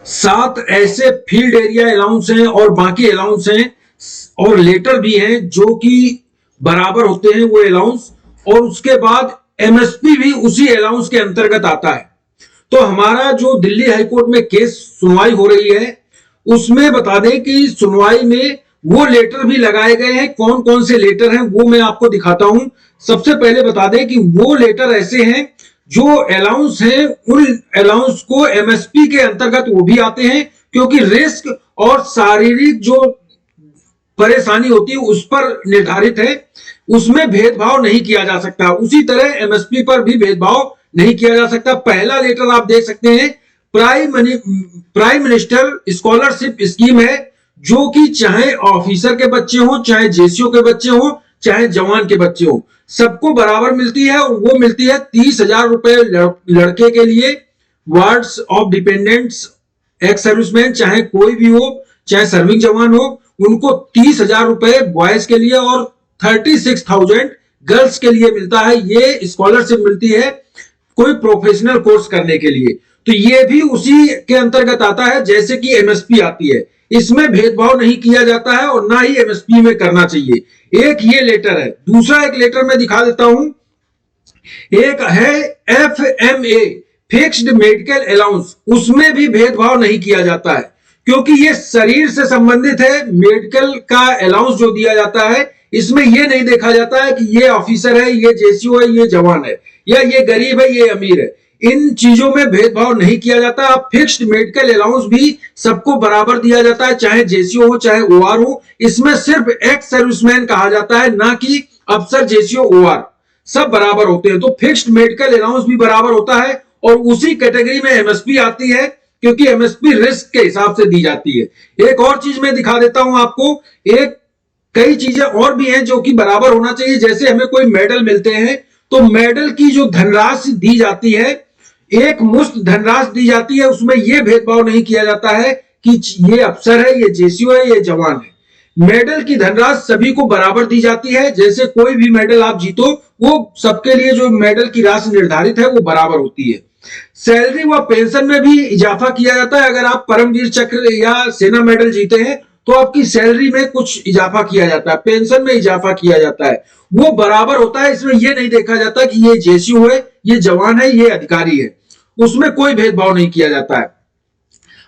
सात ऐसे field area allowance हैं और बाकी अलाउंस हैं और लेटर भी हैं जो कि बराबर होते हैं वो अलाउंस, और उसके बाद एमएसपी भी उसी अलाउंस के अंतर्गत आता है। तो हमारा जो दिल्ली हाईकोर्ट में केस सुनवाई हो रही है उसमें बता दें कि सुनवाई में वो लेटर भी लगाए गए हैं। कौन कौन से लेटर हैं वो मैं आपको दिखाता हूं। सबसे पहले बता दें कि वो लेटर ऐसे हैं जो अलाउंस हैं, उन अलाउंस को एमएसपी के अंतर्गत वो भी आते हैं, क्योंकि रिस्क और शारीरिक जो परेशानी होती है उस पर निर्धारित है, उसमें भेदभाव नहीं किया जा सकता। उसी तरह एमएसपी पर भी भेदभाव नहीं किया जा सकता। पहला लेटर आप देख सकते हैं, प्राइम मिनिस्टर स्कॉलरशिप स्कीम है, जो कि चाहे ऑफिसर के बच्चे हो, चाहे जेसीओ के बच्चे हो, चाहे जवान के बच्चे हो, सबको बराबर मिलती है। और वो मिलती है 30,000 रुपए लड़के के लिए, wards of dependents ex serviceman चाहे कोई भी हो, चाहे सर्विंग जवान हो, उनको 30,000 रुपए बॉयज के लिए और 36,000 गर्ल्स के लिए मिलता है। ये स्कॉलरशिप मिलती है कोई प्रोफेशनल कोर्स करने के लिए। तो ये भी उसी के अंतर्गत आता है जैसे कि एमएसपी आती है। इसमें भेदभाव नहीं किया जाता है और ना ही एमएसपी में करना चाहिए। एक ये लेटर है। दूसरा एक लेटर मैं दिखा देता हूं, एक है एफएमए, फिक्स्ड मेडिकल अलाउंस। उसमें भी भेदभाव नहीं किया जाता है, क्योंकि ये शरीर से संबंधित है। मेडिकल का अलाउंस जो दिया जाता है, इसमें ये नहीं देखा जाता है कि ये ऑफिसर है, ये जेसीओ है, ये जवान है, या ये गरीब है, ये अमीर है। इन चीजों में भेदभाव नहीं किया जाता। अब फिक्स्ड मेडिकल अलाउंस भी सबको बराबर दिया जाता है, चाहे जेसीओ हो चाहे ओआर हो। इसमें सिर्फ एक्स सर्विसमैन कहा जाता है, ना कि अफसर, जेसीओ, ओआर, सब बराबर होते हैं। तो फिक्स्ड मेडिकल अलाउंस भी बराबर होता है और उसी कैटेगरी में एमएसपी आती है, क्योंकि एमएसपी रिस्क के हिसाब से दी जाती है। एक और चीज मैं दिखा देता हूं आपको। एक कई चीजें और भी हैं जो कि बराबर होना चाहिए। जैसे हमें कोई मेडल मिलते हैं तो मेडल की जो धनराशि दी जाती है, एक मुश्त धनराशि दी जाती है, उसमें यह भेदभाव नहीं किया जाता है कि ये अफसर है, ये जेसीओ है, ये जवान है। मेडल की धनराशि सभी को बराबर दी जाती है। जैसे कोई भी मेडल आप जीतो, वो सबके लिए जो मेडल की राशि निर्धारित है वो बराबर होती है। सैलरी व पेंशन में भी इजाफा किया जाता है। अगर आप परमवीर चक्र या सेना मेडल जीते हैं तो आपकी सैलरी में कुछ इजाफा किया जाता है, पेंशन में इजाफा किया जाता है, वो बराबर होता है। इसमें यह नहीं देखा जाता कि ये जेसीओ है, ये जवान है, ये अधिकारी है, उसमें कोई भेदभाव नहीं किया जाता है।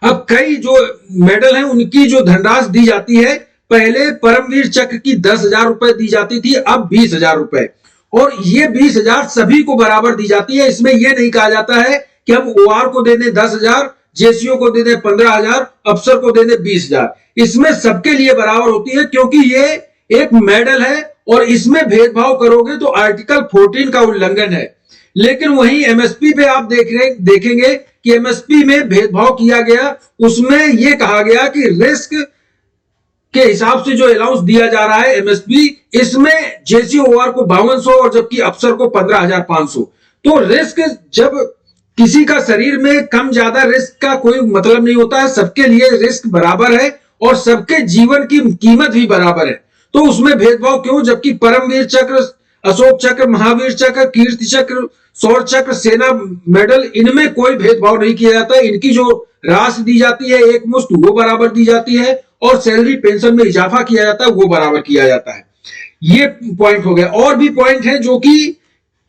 अब कई जो मेडल हैं उनकी जो धनराशि दी जाती है, पहले परमवीर चक्र की 10,000 रुपए दी जाती थी, अब 20,000 रुपए, और ये 20,000 सभी को बराबर दी जाती है। इसमें यह नहीं कहा जाता है कि हम ओआर को दे दें 10,000, जेसीओ को दे दें 15,000, अफसर को दे दें 20,000। इसमें सबके लिए बराबर होती है, क्योंकि ये एक मेडल है और इसमें भेदभाव करोगे तो आर्टिकल 14 का उल्लंघन है। लेकिन वहीं एमएसपी पे आप देखेंगे कि एमएसपी में भेदभाव किया गया। उसमें यह कहा गया कि रिस्क के हिसाब से जो अलाउंस दिया जा रहा है एमएसपी, इसमें जेसीओ ओआर को 5200 और जबकि अफसर को 15,500। तो रिस्क, जब किसी का शरीर में कम ज्यादा रिस्क का कोई मतलब नहीं होता है, सबके लिए रिस्क बराबर है और सबके जीवन की कीमत भी बराबर है। तो उसमें भेदभाव क्यों? जबकि परमवीर चक्र, अशोक चक्र, महावीर चक्र, कीर्ति चक्र, शौर्य चक्र, सेना मेडल, इनमें कोई भेदभाव नहीं किया जाता है। इनकी जो राशि दी जाती है एक मुश्त, वो बराबर दी जाती है, और सैलरी पेंशन में इजाफा किया जाता है वो बराबर किया जाता है। ये पॉइंट हो गया। और भी पॉइंट हैं जो कि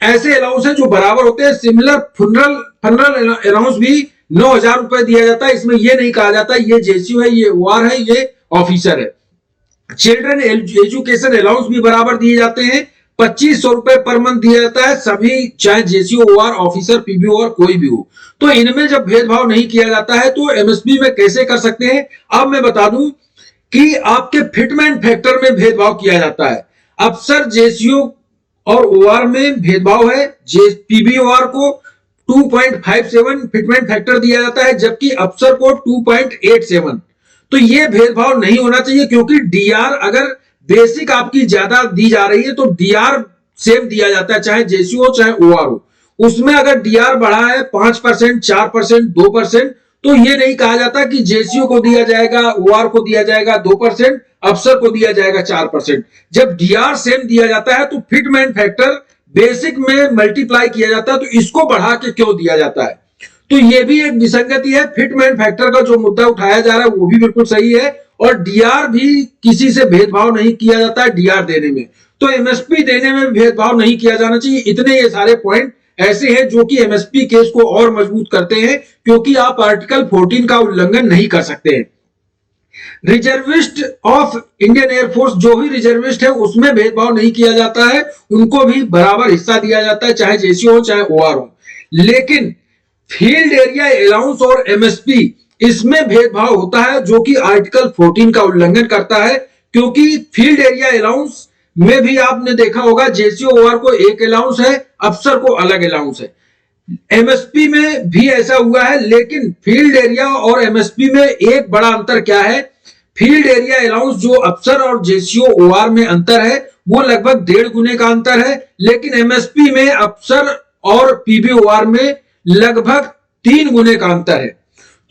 ऐसे अलाउंस हैं जो बराबर होते हैं। सिमिलर फनरल अलाउंस भी 9,000 रुपए दिया जाता है। इसमें यह नहीं कहा जाता ये जेसीओ है, ये ओआर है, ये ऑफिसर है। चिल्ड्रन एजुकेशन अलाउंस भी बराबर दिए जाते हैं। 2,500 रुपए पर मंथ दिया जाता है, सभी चाहे जेसीओ, ओआर, ऑफिसर, पीबीओ और कोई भी हो। तो इनमें जब भेदभाव नहीं किया जाता है तो एमएसपी में कैसे कर सकते हैं? अब मैं बता दूं कि आपके फिटमेंट फैक्टर में भेदभाव किया जाता है। अफसर, जेसीओ और ओआर में भेदभाव है। पीबीओआर को 2.57 फिटमेंट फैक्टर दिया जाता है, जबकि अफसर को 2.87। तो यह भेदभाव नहीं होना चाहिए, क्योंकि डीआर अगर बेसिक आपकी ज्यादा दी जा रही है तो डीआर सेम दिया जाता है, चाहे जेसीओ हो चाहे ओआर हो। उसमें अगर डीआर बढ़ा है 5%, 4%, 2%, तो ये नहीं कहा जाता कि जेसीओ को दिया जाएगा, ओआर को दिया जाएगा 2%, अफसर को दिया जाएगा 4%। जब डीआर सेम दिया जाता है तो फिटमेंट फैक्टर बेसिक में मल्टीप्लाई किया जाता है, तो इसको बढ़ा के क्यों दिया जाता है? तो ये भी एक विसंगति है। फिटमैन फैक्टर का जो मुद्दा उठाया जा रहा है वो भी बिल्कुल सही है, और डीआर भी किसी से भेदभाव नहीं किया जाता है डीआर देने में, तो एमएसपी देने में भेदभाव नहीं किया जाना चाहिए। इतने ये सारे पॉइंट ऐसे हैं जो कि एमएसपी केस को और मजबूत करते हैं, क्योंकि आप आर्टिकल 14 का उल्लंघन नहीं कर सकते हैं। रिजर्विस्ट ऑफ इंडियन एयरफोर्स, जो भी रिजर्विस्ट है उसमें भेदभाव नहीं किया जाता है, उनको भी बराबर हिस्सा दिया जाता है, चाहे जेसीओ हो चाहे ओआर हो। लेकिन फील्ड एरिया अलाउंस और एमएसपी, इसमें भेदभाव होता है जो कि आर्टिकल 14 का उल्लंघन करता है, क्योंकि फील्ड एरिया अलाउंस में भी आपने देखा होगा जेसीओ ओआर को एक अलाउंस है, अफसर को अलग अलाउंस है। एमएसपी में भी ऐसा हुआ है, लेकिन फील्ड एरिया और एमएसपी में एक बड़ा अंतर क्या है, फील्ड एरिया अलाउंस जो अफसर और जेसीओ ओआर में अंतर है वो लगभग 1.5 गुने का अंतर है, लेकिन एमएसपी में अफसर और पीबीओआर में लगभग 3 गुने का अंतर है।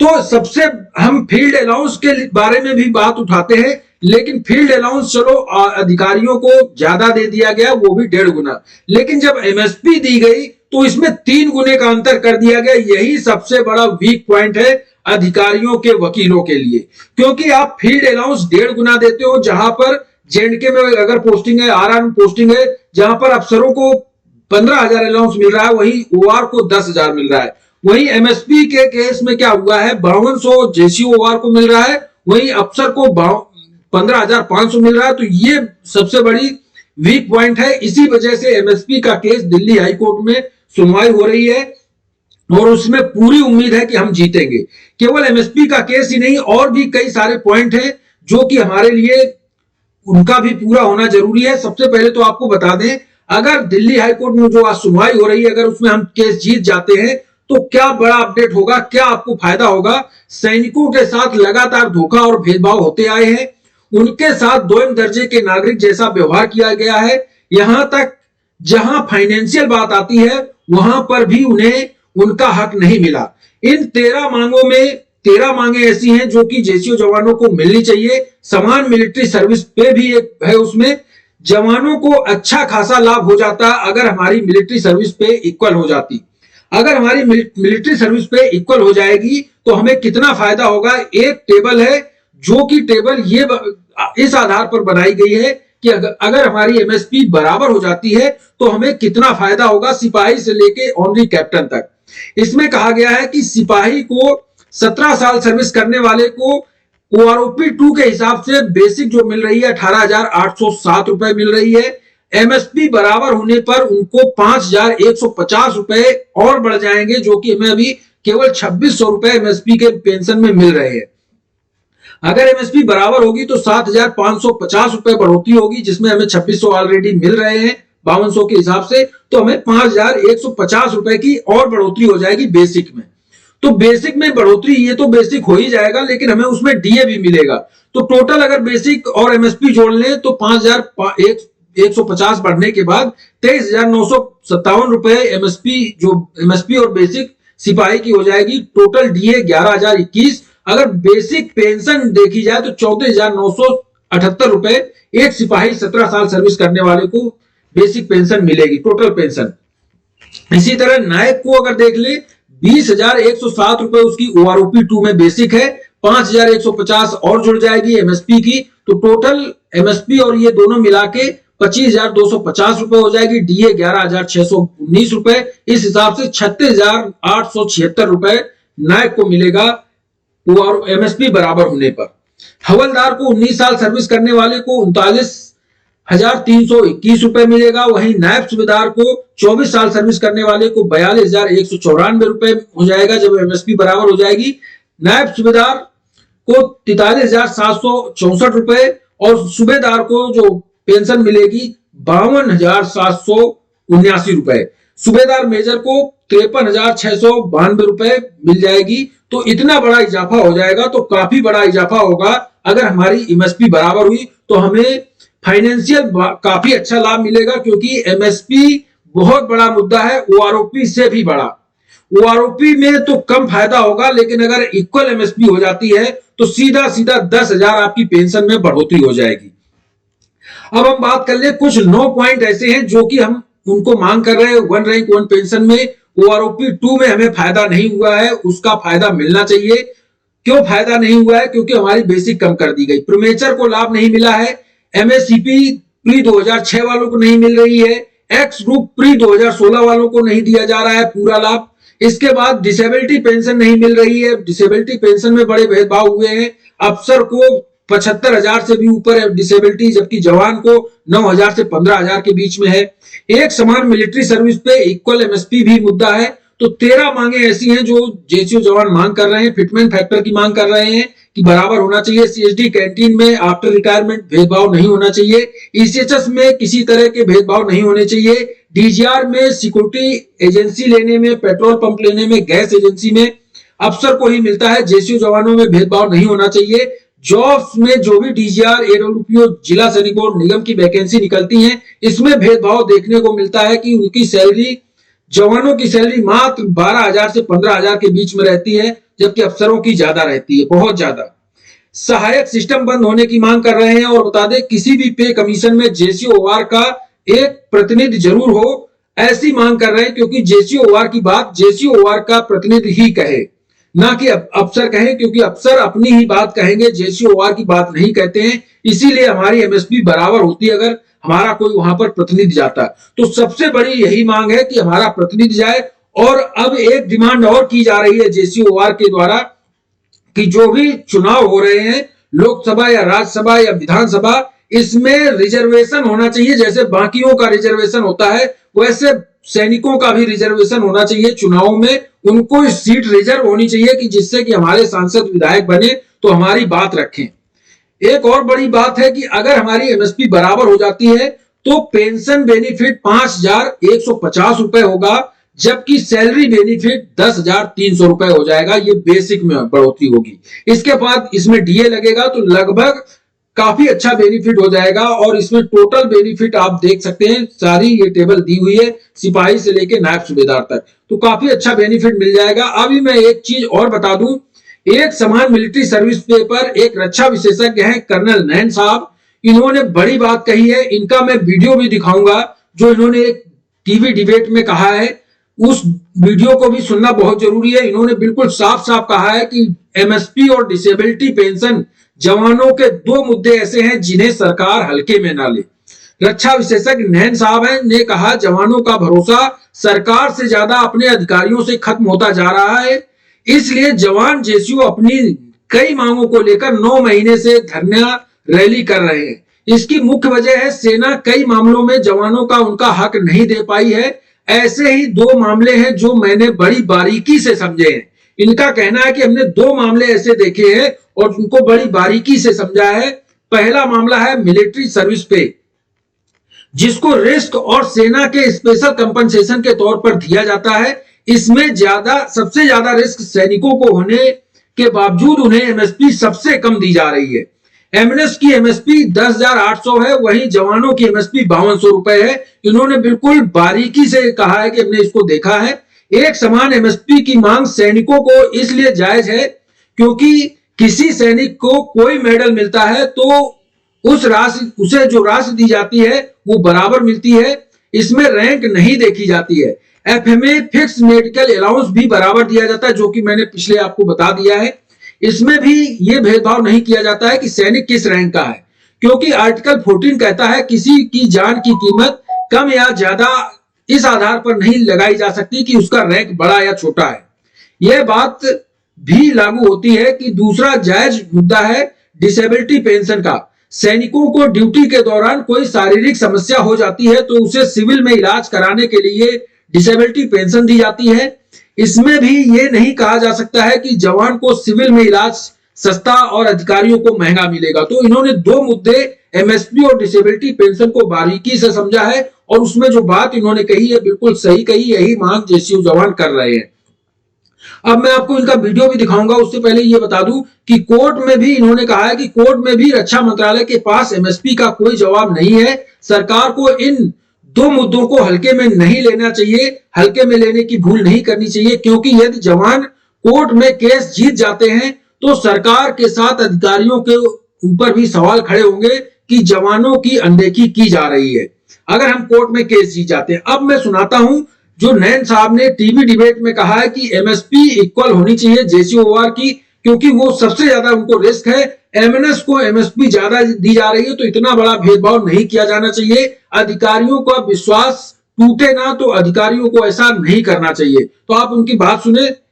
तो सबसे हम फील्ड अलाउंस के बारे में भी बात उठाते हैं, लेकिन फील्ड अलाउंस चलो अधिकारियों को ज्यादा दे दिया गया, वो भी 1.5 गुना, लेकिन जब एमएसपी दी गई तो इसमें 3 गुने का अंतर कर दिया गया। यही सबसे बड़ा वीक पॉइंट है अधिकारियों के वकीलों के लिए, क्योंकि आप फील्ड अलाउंस 1.5 गुना देते हो, जहां पर जेएंडके में अगर पोस्टिंग है, आरआर में पोस्टिंग है, जहां पर अफसरों को 15,000 अलाउंस मिल रहा है, वहीं ओआर को 10,000 मिल रहा है। वहीं एमएसपी के केस में क्या हुआ है, 5200 जेसीओ ओआर को मिल रहा है, वहीं अफसर को 15,500 मिल रहा है। तो ये सबसे बड़ी वीक पॉइंट है। इसी वजह से एमएसपी का केस दिल्ली हाई कोर्ट में सुनवाई हो रही है, और उसमें पूरी उम्मीद है कि हम जीतेंगे। केवल एमएसपी का केस ही नहीं, और भी कई सारे पॉइंट हैं जो कि हमारे लिए उनका भी पूरा होना जरूरी है। सबसे पहले तो आपको बता दें, अगर दिल्ली हाईकोर्ट में जो आज सुनवाई हो रही है, अगर उसमें हम केस जीत जाते हैं तो क्या बड़ा अपडेट होगा, क्या आपको फायदा होगा। सैनिकों के साथ लगातार धोखा और भेदभाव होते आए हैं, उनके साथ दोयम दर्जे के नागरिक जैसा व्यवहार किया गया है। यहां तक जहां फाइनेंशियल बात आती है वहां पर भी उन्हें उनका हक नहीं मिला। इन 13 मांगों में 13 मांगे ऐसी हैं जो कि जेसीओ जवानों को मिलनी चाहिए। समान मिलिट्री सर्विस पे भी एक है, उसमें जवानों को अच्छा खासा लाभ हो जाता अगर हमारी मिलिट्री सर्विस पे इक्वल हो जाती। अगर हमारी मिलिट्री सर्विस पे इक्वल हो जाएगी तो हमें कितना फायदा होगा। एक टेबल है जो कि टेबल ये इस आधार पर बनाई गई है कि अगर हमारी एमएसपी बराबर हो जाती है तो हमें कितना फायदा होगा, सिपाही से लेके ऑनरी कैप्टन तक। इसमें कहा गया है कि सिपाही को 17 साल सर्विस करने वाले को ओआरओपी 2 के हिसाब से बेसिक जो मिल रही है 18,807 रुपए मिल रही है। एमएसपी बराबर होने पर उनको 5,150 रुपए और बढ़ जाएंगे, जो कि हमें अभी केवल 2,600 रुपए एमएसपी के पेंशन में मिल रहे हैं। अगर एमएसपी बराबर होगी तो 7,550 रुपए बढ़ोतरी होगी, जिसमें हमें 2,600 ऑलरेडी मिल रहे हैं 5200 के हिसाब से, तो हमें 5,150 रुपए की और बढ़ोतरी हो जाएगी बेसिक में। तो बेसिक में बढ़ोतरी, ये तो बेसिक हो ही जाएगा, लेकिन हमें उसमें डीए भी मिलेगा। तो टोटल अगर बेसिक और एमएसपी जोड़ लें तो 5,150 बढ़ने के बाद 23,957 रुपए एमएसपी और बेसिक सिपाही की हो जाएगी। Total DA 11,021। अगर बेसिक पेंशन देखी जाए तो 14,978 रुपए एक सिपाही 17 साल सर्विस करने वाले को बेसिक पेंशन मिलेगी, टोटल पेंशन। इसी तरह नायक को अगर देख ले 20,107 रुपए उसकी ओआरओपी 2 में बेसिक है, 5,150 और जुड़ जाएगी एमएसपी की, तो टोटल एमएसपी और ये दोनों मिला के 25,250 रुपए हो जाएगी। डीए 11,619 रुपए। इस हिसाब से 36,876 रुपए नायक को मिलेगा और एमएसपी बराबर होने पर। हवलदार को 19 साल सर्विस करने वाले को 39,321 रुपए मिलेगा। वहीं नायब सूबेदार को 24 साल सर्विस करने वाले को 42,194 रुपए हो जाएगा जब एमएसपी बराबर हो जाएगी। नायब सूबेदार को 43,764 रुपए और सूबेदार को जो पेंशन मिलेगी 52,779 रुपए। सूबेदार मेजर को 53,692 रुपए मिल जाएगी। तो इतना बड़ा इजाफा हो जाएगा, तो काफी बड़ा इजाफा होगा। अगर हमारी एमएसपी बराबर हुई तो हमें फाइनेंशियल काफी अच्छा लाभ मिलेगा, क्योंकि एमएसपी बहुत बड़ा मुद्दा है, ओआरओपी से भी बड़ा। ओआरओपी में तो कम फायदा होगा, लेकिन अगर इक्वल एमएसपी हो जाती है तो सीधा सीधा 10,000 आपकी पेंशन में बढ़ोतरी हो जाएगी। अब हम बात कर ले कुछ 9 पॉइंट ऐसे हैं जो कि हम उनको मांग कर रहे हैं 1 रैंक 1 पेंशन में। ओआरओपी 2 में हमें फायदा नहीं हुआ है, उसका फायदा मिलना चाहिए। क्यों फायदा नहीं हुआ है? क्योंकि हमारी बेसिक कम कर दी गई। प्रीमेचर को लाभ नहीं मिला है, एमएससीपी प्री 2006 वालों को नहीं मिल रही है, एक्स ग्रुप प्री 2016 वालों को नहीं दिया जा रहा है पूरा लाभ। इसके बाद डिसेबिलिटी पेंशन नहीं मिल रही है, डिसेबिलिटी पेंशन में बड़े भेदभाव हुए हैं। अफसर को 75,000 से भी ऊपर है डिसेबिलिटी, जबकि जवान को 9,000 से 15,000 के बीच में है। एक समान मिलिट्री सर्विस पे इक्वल एमएसपी भी मुद्दा है। तो 13 मांगे ऐसी हैं जो जेसीओ जवान मांग कर रहे हैं। फिटमेंट फैक्टर की मांग कर रहे हैं कि बराबर होना चाहिए। सीएसडी कैंटीन में आफ्टर रिटायरमेंट भेदभाव नहीं होना चाहिए। ईसीएचएस में किसी तरह के भेदभाव नहीं होने चाहिए। डीजीआर में सिक्योरिटी एजेंसी लेने में, पेट्रोल पंप लेने में, गैस एजेंसी में अफसर को ही मिलता है। जेसीओ जवानों में भेदभाव नहीं होना चाहिए। जॉब्स में जो भी डीजीआर, एडब्ल्यूपीओ, जिला सैनिक और निगम की वैकेंसी निकलती हैं, इसमें भेदभाव देखने को मिलता है कि उनकी सैलरी, जवानों की सैलरी मात्र 12,000 से 15,000 के बीच में रहती है, जबकि अफसरों की ज्यादा रहती है, बहुत ज्यादा। सहायक सिस्टम बंद होने की मांग कर रहे हैं। और बता दें, किसी भी पे कमीशन में जेसीओआर का एक प्रतिनिधि जरूर हो, ऐसी मांग कर रहे हैं, क्योंकि जेसीओआर की बात जेसीओआर का प्रतिनिधि ही कहे, ना कि अफसर कहे, क्योंकि अफसर अपनी ही बात कहेंगे, जेसीओआर की बात नहीं कहते हैं। इसीलिए हमारी एमएसपी बराबर होती है अगर हमारा कोई वहां पर प्रतिनिधि जाता। तो सबसे बड़ी यही मांग है कि हमारा प्रतिनिधि जाए। और अब एक डिमांड और की जा रही है जेसीओआर के द्वारा कि जो भी चुनाव हो रहे हैं, लोकसभा या राज्यसभा या विधानसभा, इसमें रिजर्वेशन होना चाहिए। जैसे बाकियों का रिजर्वेशन होता है, वैसे सैनिकों का भी रिजर्वेशन होना चाहिए। चुनाव में उनको सीट रिजर्व होनी चाहिए कि जिससे कि हमारे सांसद विधायक बने तो हमारी बात रखें। एक और बड़ी बात है कि अगर हमारी एमएसपी बराबर हो जाती है तो पेंशन बेनिफिट 5,150 रुपए होगा, जबकि सैलरी बेनिफिट 10,300 रुपए हो जाएगा। ये बेसिक में बढ़ोतरी होगी। इसके बाद इसमें डीए लगेगा तो लगभग काफी अच्छा बेनिफिट हो जाएगा। और इसमें टोटल बेनिफिट आप देख सकते हैं, सारी ये टेबल दी हुई है, सिपाही से लेके नायब सूबेदार तक, तो काफी अच्छा बेनिफिट मिल जाएगा। अभी मैं एक चीज और बता दूं, एक समान मिलिट्री सर्विस पे पर एक रक्षा विशेषज्ञ हैं कर्नल नैन साहब, इन्होंने बड़ी बात कही है। इनका मैं वीडियो भी दिखाऊंगा जो इन्होंने एक टीवी डिबेट में कहा है, उस वीडियो को भी सुनना बहुत जरूरी है। इन्होंने बिल्कुल साफ साफ कहा है कि एमएसपी और डिसेबिलिटी पेंशन जवानों के दो मुद्दे ऐसे हैं जिन्हें सरकार हल्के में ना ले। रक्षा विशेषज्ञ नैन साहब ने कहा, जवानों का भरोसा सरकार से ज्यादा अपने अधिकारियों से खत्म होता जा रहा है, इसलिए जवान जेसीओ अपनी कई मांगों को लेकर 9 महीने से धरना रैली कर रहे हैं। इसकी मुख्य वजह है सेना कई मामलों में जवानों का उनका हक नहीं दे पाई है। ऐसे ही 2 मामले हैं जो मैंने बड़ी बारीकी से समझे हैं। इनका कहना है कि हमने 2 मामले ऐसे देखे हैं और उनको बड़ी बारीकी से समझा है। पहला मामला है मिलिट्री सर्विस पे, जिसको रिस्क और सेना के स्पेशल कंपनसेशन के तौर पर दिया जाता है। इसमें सबसे ज्यादा रिस्क सैनिकों को होने के बावजूद उन्हें एमएसपी सबसे कम दी जा रही है। एमएनएस की एमएसपी 10,800 है, वहीं जवानों की एमएसपी 5,200 रुपए है। इन्होंने बिल्कुल बारीकी से कहा है कि हमने इसको देखा है। एक समान एमएसपी की मांग सैनिकों को इसलिए जायज है क्योंकि किसी सैनिक को कोई मेडल मिलता है तो उसे जो राशि दी जाती है वो बराबर मिलती है, इसमें रैंक नहीं देखी जाती है। एफएमए फिक्स मेडिकल अलाउंस भी बराबर दिया जाता है, जो कि मैंने पिछले आपको बता दिया है। इसमें भी ये भेदभाव नहीं किया जाता है कि सैनिक किस रैंक का है, क्योंकि आर्टिकल 14 कहता है किसी की जान की कीमत कम या ज्यादा इस आधार पर नहीं लगाई जा सकती कि उसका रैंक बड़ा या छोटा है। यह बात भी लागू होती है कि दूसरा जायज मुद्दा है डिसेबिलिटी पेंशन का। सैनिकों को ड्यूटी के दौरान कोई शारीरिक समस्या हो जाती है तो उसे सिविल में इलाज कराने के लिए डिसेबिलिटी पेंशन दी जाती है। इसमें भी ये नहीं कहा जा सकता है कि जवान को सिविल में इलाज सस्ता और अधिकारियों को महंगा मिलेगा। तो इन्होंने 2 मुद्दे एमएसपी और डिसेबिलिटी पेंशन को बारीकी से समझा है और उसमें जो बात इन्होंने कही है बिल्कुल सही कही। यही मांग जेसीयू जवान कर रहे हैं। अब मैं आपको इनका वीडियो भी दिखाऊंगा, उससे पहले ये बता दूं कि कोर्ट में भी इन्होंने कहा है कि कोर्ट में भी रक्षा मंत्रालय के पास एमएसपी का कोई जवाब नहीं है। सरकार को इन 2 मुद्दों को हल्के में नहीं लेना चाहिए, हल्के में लेने की भूल नहीं करनी चाहिए, क्योंकि यदि जवान कोर्ट में केस जीत जाते हैं तो सरकार के साथ अधिकारियों के ऊपर भी सवाल खड़े होंगे कि जवानों की अनदेखी की जा रही है, अगर हम कोर्ट में केस जीत जाते हैं। अब मैं सुनाता हूं जो नैन साहब ने टीवी डिबेट में कहा है कि एमएसपी इक्वल होनी चाहिए जेसीओआर की, क्योंकि वो सबसे ज्यादा उनको रिस्क है। एमएनएस को एमएसपी ज्यादा दी जा रही है, तो इतना बड़ा भेदभाव नहीं किया जाना चाहिए। अधिकारियों का विश्वास टूटे ना, तो अधिकारियों को ऐसा नहीं करना चाहिए। तो आप उनकी बात सुने।